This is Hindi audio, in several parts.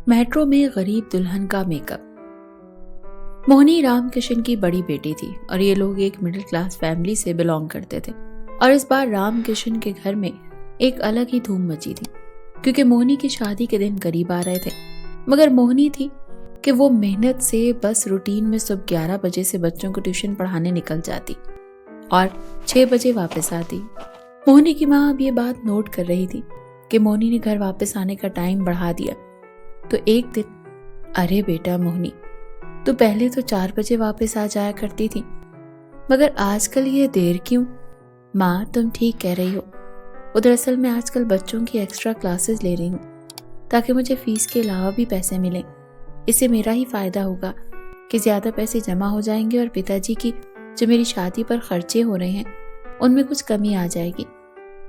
मेट्रो में गरीब दुल्हन का मेकअप। मोहिनी राम किशन की बड़ी बेटी थी और ये लोग एक मिडिल क्लास फैमिली से बिलोंग करते थे। और इस बार राम किशन के घर में एक अलग ही धूम मची थी, क्योंकि मोहिनी की शादी के दिन करीब आ रहे थे। मगर मोहिनी थी कि वो मेहनत से बस रूटीन में सुबह 11 बजे से बच्चों को ट्यूशन पढ़ाने निकल जाती और 6 बजे वापस आती। मोहिनी की माँ अब ये बात नोट कर रही थी कि मोहिनी ने घर वापस आने का टाइम बढ़ा दिया। तो एक दिन, अरे बेटा मोहिनी, तू पहले तो 4 बजे वापस आ जाया करती थी, मगर आजकल ये देर क्यों? माँ, तुम ठीक कह रही हो। दरअसल मैं आजकल बच्चों की एक्स्ट्रा क्लासेस ले रही हूँ ताकि मुझे फीस के अलावा भी पैसे मिलें। इससे मेरा ही फायदा होगा कि ज्यादा पैसे जमा हो जाएंगे और पिताजी की जो मेरी शादी पर खर्चे हो रहे हैं उनमें कुछ कमी आ जाएगी।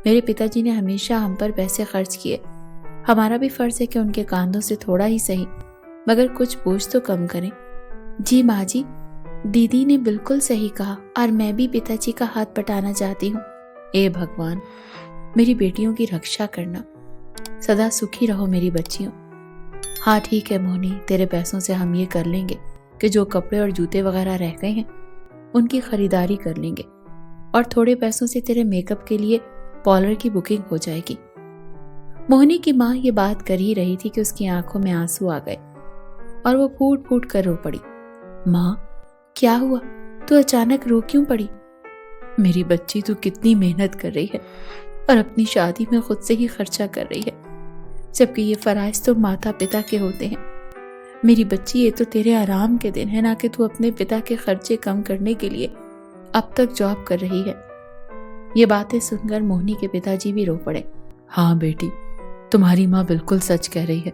मेरे पिताजी ने हमेशा हम पर पैसे खर्च किए। हमारा भी फर्ज है कि उनके कांधों से थोड़ा ही सही मगर कुछ बोझ तो कम करें। जी माँ जी, दीदी ने बिल्कुल सही कहा और मैं भी पिताजी का हाथ बटाना चाहती हूँ। ए भगवान, मेरी बेटियों की रक्षा करना। सदा सुखी रहो मेरी बच्चियों। हाँ ठीक है मोहिनी, तेरे पैसों से हम ये कर लेंगे कि जो कपड़े और जूते वगैरह रह गए हैं उनकी खरीदारी कर लेंगे और थोड़े पैसों से तेरे मेकअप के लिए पार्लर की बुकिंग हो जाएगी। मोहिनी की माँ ये बात कर ही रही थी कि उसकी आंखों में आंसू आ गए और वो फूट फूट कर रो पड़ी। माँ, क्या हुआ? तू अचानक रो क्यों पड़ी? मेरी बच्ची, तू कितनी मेहनत कर रही है और अपनी शादी में खुद से ही खर्चा कर रही है, जबकि ये फराइज तो माता पिता के होते हैं। मेरी बच्ची, ये तो तेरे आराम के दिन है, ना कि तू अपने पिता के खर्चे कम करने के लिए अब तक जॉब कर रही है। ये बातें सुनकर मोहिनी के पिताजी भी रो पड़े। हाँ बेटी, तुम्हारी माँ बिल्कुल सच कह रही है।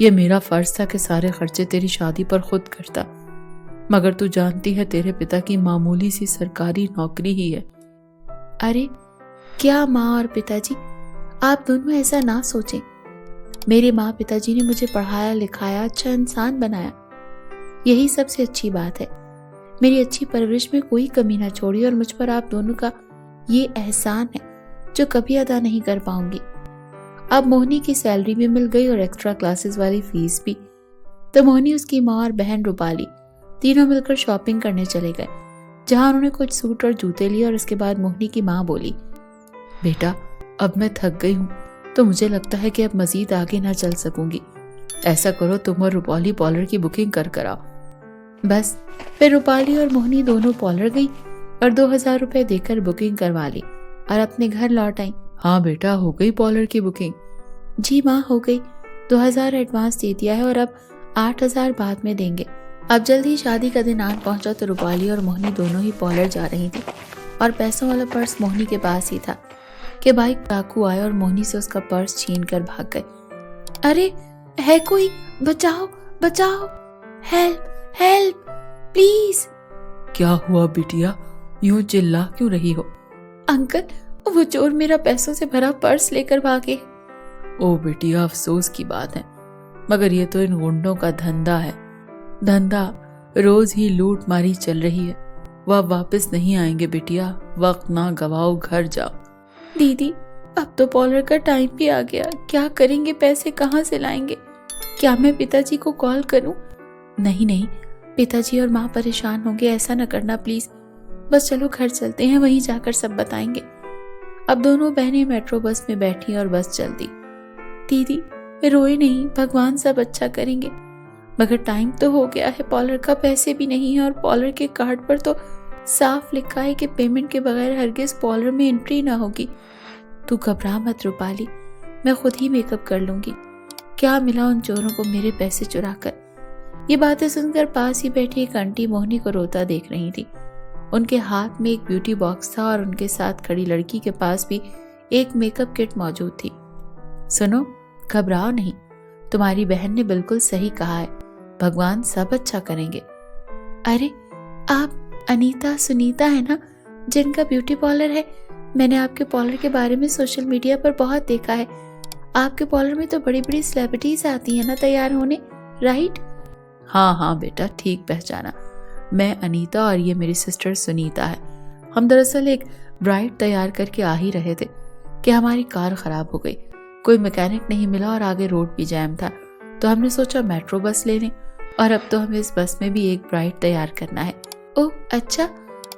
ये मेरा फर्ज था कि सारे खर्चे तेरी शादी पर खुद करता, मगर तू जानती है तेरे पिता की मामूली सी सरकारी नौकरी ही है। अरे क्या माँ और पिताजी, आप दोनों ऐसा ना सोचें। मेरे माँ पिताजी ने मुझे पढ़ाया लिखाया, अच्छा इंसान बनाया, यही सबसे अच्छी बात है। मेरी अच्छी परवरिश में कोई कमी ना छोड़ी और मुझ पर आप दोनों का ये एहसान है जो कभी अदा नहीं कर पाऊंगी। अब मोहिनी की सैलरी भी मिल गई और एक्स्ट्रा क्लासेस वाली फीस भी, तो मोहिनी, उसकी माँ और बहन रूपाली तीनों मिलकर शॉपिंग करने चले गए, जहां उन्होंने कुछ सूट और जूते लिए। और उसके बाद मोहिनी की माँ बोली, बेटा अब मैं थक गई हूँ, तो मुझे लगता है कि अब मजीद आगे ना चल सकूंगी। ऐसा करो, तुम और रूपाली पार्लर की बुकिंग कर आओ। बस फिर रूपाली और मोहिनी दोनों पार्लर गई और 2000 रुपए देकर बुकिंग करवा ली और अपने घर लौट आई। हाँ बेटा, हो गई पार्लर की बुकिंग? जी माँ, हो गई। 2000 एडवांस दे दिया है और अब 8000 बाद में देंगे। अब जल्द ही शादी का दिन आन पहुंचा तो रूपाली और मोहिनी दोनों ही पार्लर जा रही थी और पैसों वाला पर्स मोहिनी के पास ही था कि बाइक डाकू आए और मोहिनी से उसका पर्स छीन कर भाग गए। अरे है कोई, बचाओ बचाओ, हेल्प हेल्प प्लीज। क्या हुआ बिटिया, यूं चिल्ला क्यों रही हो? अंकल, वो चोर मेरा पैसों से भरा पर्स लेकर भागे। ओ बेटिया, अफसोस की बात है, मगर ये तो इन गुंडों का धंधा है। धंधा रोज ही लूट मारी चल रही है। वह वापस नहीं आएंगे बेटिया, वक्त ना गवाओ, घर जाओ। दीदी, अब तो पार्लर का टाइम भी आ गया, क्या करेंगे? पैसे कहाँ से लाएंगे? क्या मैं पिताजी को कॉल करूं? नहीं नहीं, पिताजी और माँ परेशान होंगे, ऐसा न करना प्लीज। बस चलो घर चलते हैं, वहीं जाकर सब बताएंगे। अब दोनों बहनें मेट्रो बस में बैठी और बस चल दी। दीदी रोए नहीं, भगवान सब अच्छा करेंगे। मगर टाइम तो हो गया है, पार्लर का पैसे भी नहीं है और पार्लर के कार्ड पर तो साफ लिखा है कि पेमेंट के बगैर हरगिज पार्लर में एंट्री ना होगी। तू घबरा मत रूपाली, मैं खुद ही मेकअप कर लूंगी। क्या मिला उन चोरों को मेरे पैसे चुराकर? ये बातें सुनकर पास ही बैठी एक आंटी मोहिनी को रोता देख रही थी। उनके हाथ में एक ब्यूटी बॉक्स था और उनके साथ खड़ी लड़की के पास भी एक मेकअप किट मौजूद थी। सुनो, घबराओ नहीं, तुम्हारी बहन ने बिल्कुल सही कहा है, भगवान सब अच्छा करेंगे। अरे आप अनीता सुनीता है ना, जिनका ब्यूटी पार्लर है? मैंने आपके पार्लर के बारे में सोशल मीडिया पर बहुत देखा है। आपके पार्लर में तो बड़ी बड़ी सेलिब्रिटीज आती है ना तैयार होने, राइट? हाँ हाँ बेटा, ठीक पहचाना। मैं अनीता और ये मेरी सिस्टर सुनीता है। हम दरअसल एक ब्राइड तैयार करके आ ही रहे थे कि हमारी कार खराब हो गई। कोई मैकेनिक नहीं मिला और आगे रोड भी जैम था, तो हमने सोचा मेट्रो बस ले लें, और अब तो हमें इस बस में भी एक ब्राइड तैयार करना है। ओह अच्छा,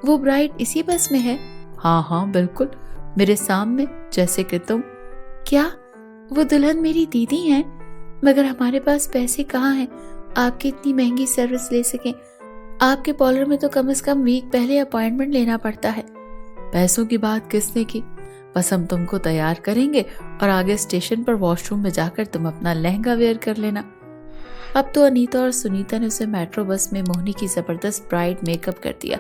वो ब्राइड इसी बस में है? हाँ हाँ बिल्कुल, मेरे सामने, जैसे कि तुम। क्या वो दुल्हन मेरी दीदी हैं? मगर हमारे पास पैसे कहाँ हैं आपकी इतनी महंगी सर्विस ले सकें। आपके पार्लर में तो कम से कम वीक पहले अपॉइंटमेंट लेना पड़ता है। पैसों की बात किसने की, बस हम तुमको तैयार करेंगे और आगे स्टेशन पर वॉशरूम में जाकर तुम अपना लहंगा वेयर कर लेना। अब तो अनीता और सुनीता ने उसे मेट्रो बस में मोहिनी की जबरदस्त ब्राइड मेकअप कर दिया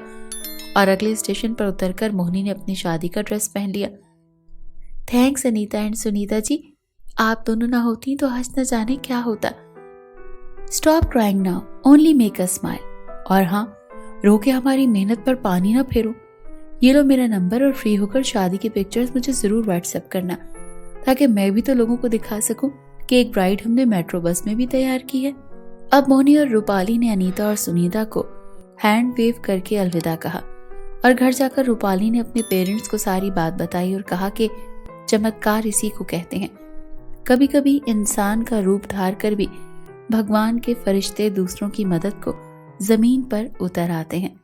और अगले स्टेशन पर उतरकर मोहिनी ने अपनी शादी का ड्रेस पहन लिया। थैंक्स अनीता एंड सुनीता जी, आप दोनों ना होती तो आज न जाने क्या होता। Stop crying now, only make us smile. और हाँ, रो के हमारी मेहनत पर पानी ना फेरो। ये लो मेरा नंबर और फ्री होकर शादी की पिक्चर्स मुझे जरूर व्हाट्सएप करना, ताकि मैं भी तो लोगों को दिखा सकूं कि एक ब्राइड हमने मेट्रो बस में भी तैयार की है। अब मोहिनी और रूपाली ने अनीता और सुनीता को हैंड वेव करके अलविदा कहा और घर जाकर रूपाली ने अपने पेरेंट्स को सारी बात बताई और कहा कि चमत्कार इसी को कहते हैं। कभी कभी इंसान का रूप धार कर भी भगवान के फरिश्ते दूसरों की मदद को जमीन पर उतर आते हैं।